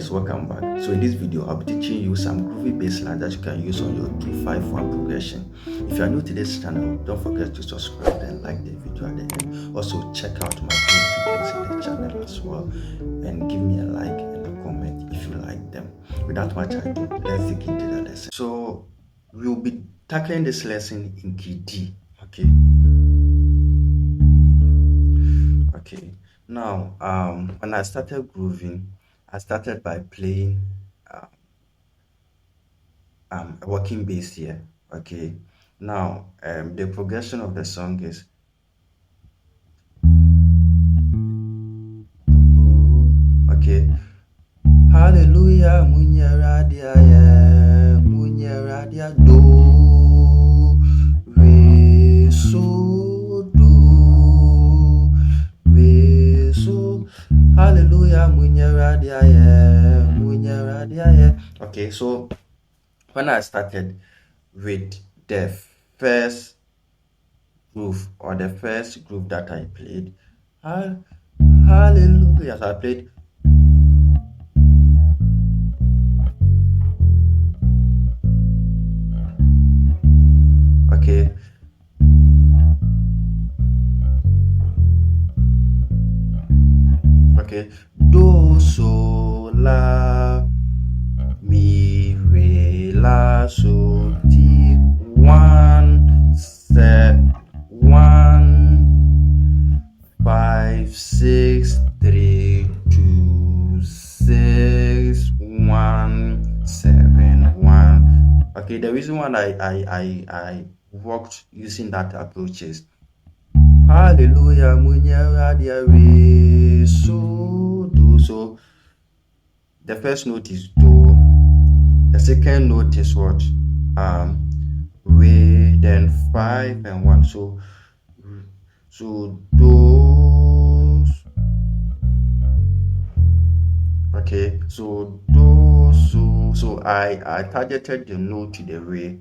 guys, welcome back. So in this video I'll be teaching you some groovy bass lines that you can use on your 2-5-1 progression. If you are new to this channel, don't forget to subscribe and like the video at the end. Also check out my other videos in the channel as well, and give me a like and a comment if you like them. Without much ado, let's dig into the lesson. So we'll be tackling this lesson in key D. Okay, now when I started grooving, I started by playing a working bass here. Okay, now the progression of the song is okay. Hallelujah, munyeradia ye, munyeradia do, re so do, re so. Hallelujah, munyeradia ye, munyeradia ye. Okay, so when I started with the first groove or the first groove that I played, hallelujah, so I played. Okay, okay, do so la mi re la so ti 1 5 6 3 2 6 1 7 1. Okay, the reason why I worked using that approach is hallelujah munyeradia re so do. So the first note is do, the second note is what, re, then 5 and 1. So do. Okay, so do, so I targeted the note to the re.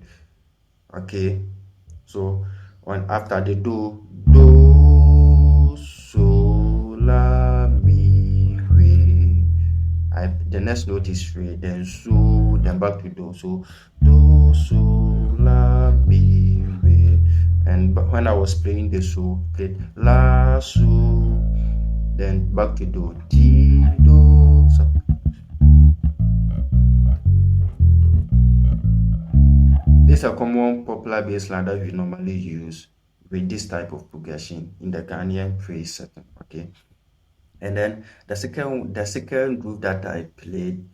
Okay, so after the do so la mi re, the next note is re, then so, then back to do. So do so la mi re, and when I was playing the so, played la so, then back to do di do. So this is a common popular bass line that we normally use with this type of progression in the Ghanaian praise setting. Okay, and then the second groove that I played,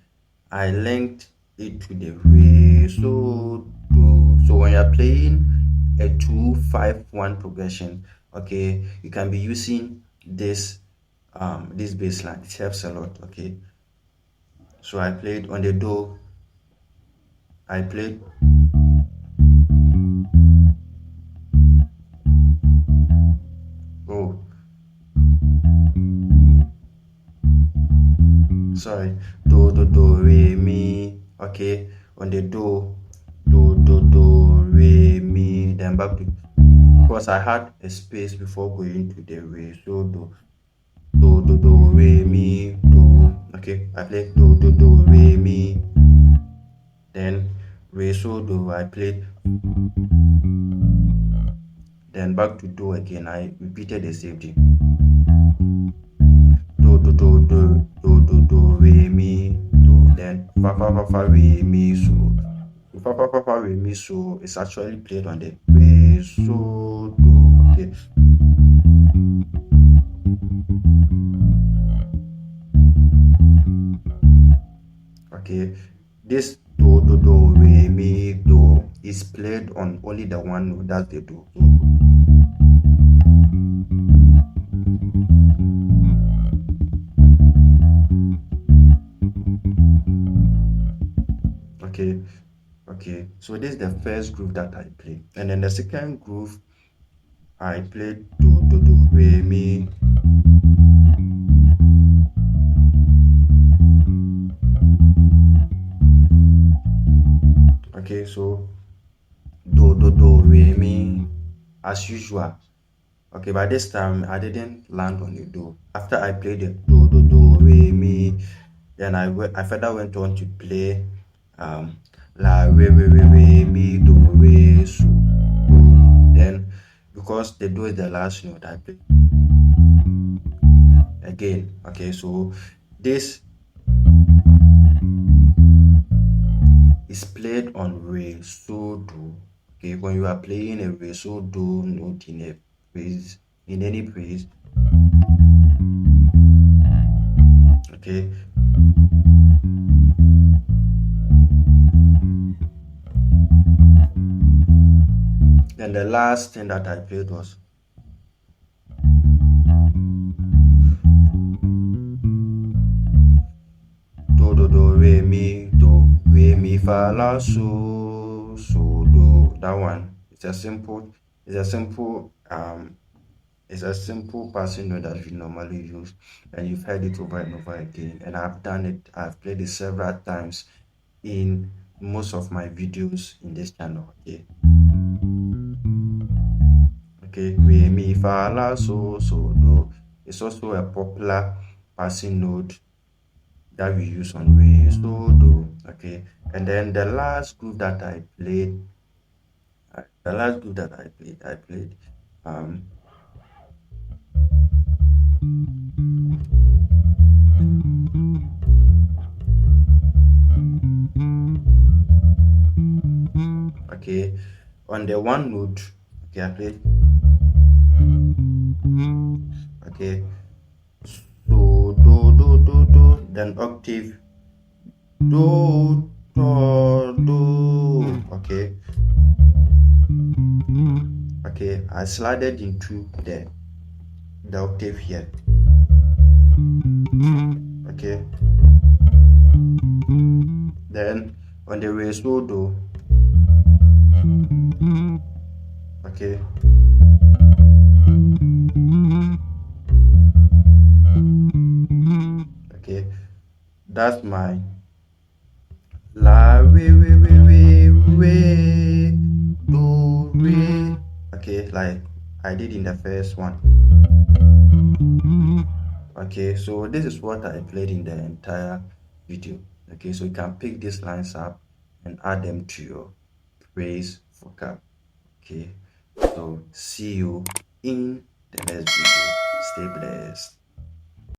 I linked it to the re so do. So when you're playing a 2-5-1 progression, okay, you can be using this bass line. It helps a lot. Okay, so I played on the do, I played do re mi. Okay, on the do re mi, then back to, because I had a space before going to the re. So do re mi do. Okay, I played do re mi, then re so do, I played, then back to do again. I repeated the same thing. Do re mi do, then fa re mi so. Fa re mi so is actually played on the re so do. Okay, okay, this do re mi do is played on only the one note, that's the do. Okay, so this is the first groove that I played, and then the second groove I played do re mi. Okay, so do re mi as usual. Okay, by this time I didn't land on the do. After I played the do re mi, Then I further went on to play la re mi do re so do. Then because the do is the last note, I play again. Okay, so this is played on re so do. Okay, when you are playing a re so do note in a praise, in any praise, okay, then the last thing that I played was do mi fa la so do. That one, it's a simple it's a simple passing note that we normally use, and you've heard it over and over again. And I've played it several times in most of my videos in this channel. Okay, re mi fa la so do. It's also a popular passing note that we use on re so do. Okay, and then the last group that I played, I played um okay, on the one note. Okay, I played okay, so do, then octave do do. Okay, I slided into the octave here. Okay, then on the re so do. Okay, okay, that's my la re do re. Okay, like I did in the first one. Okay, so this is what I played in the entire video. Okay, so you can pick these lines up and add them to your praise vocab. Okay, so see you in the next video. Stay blessed.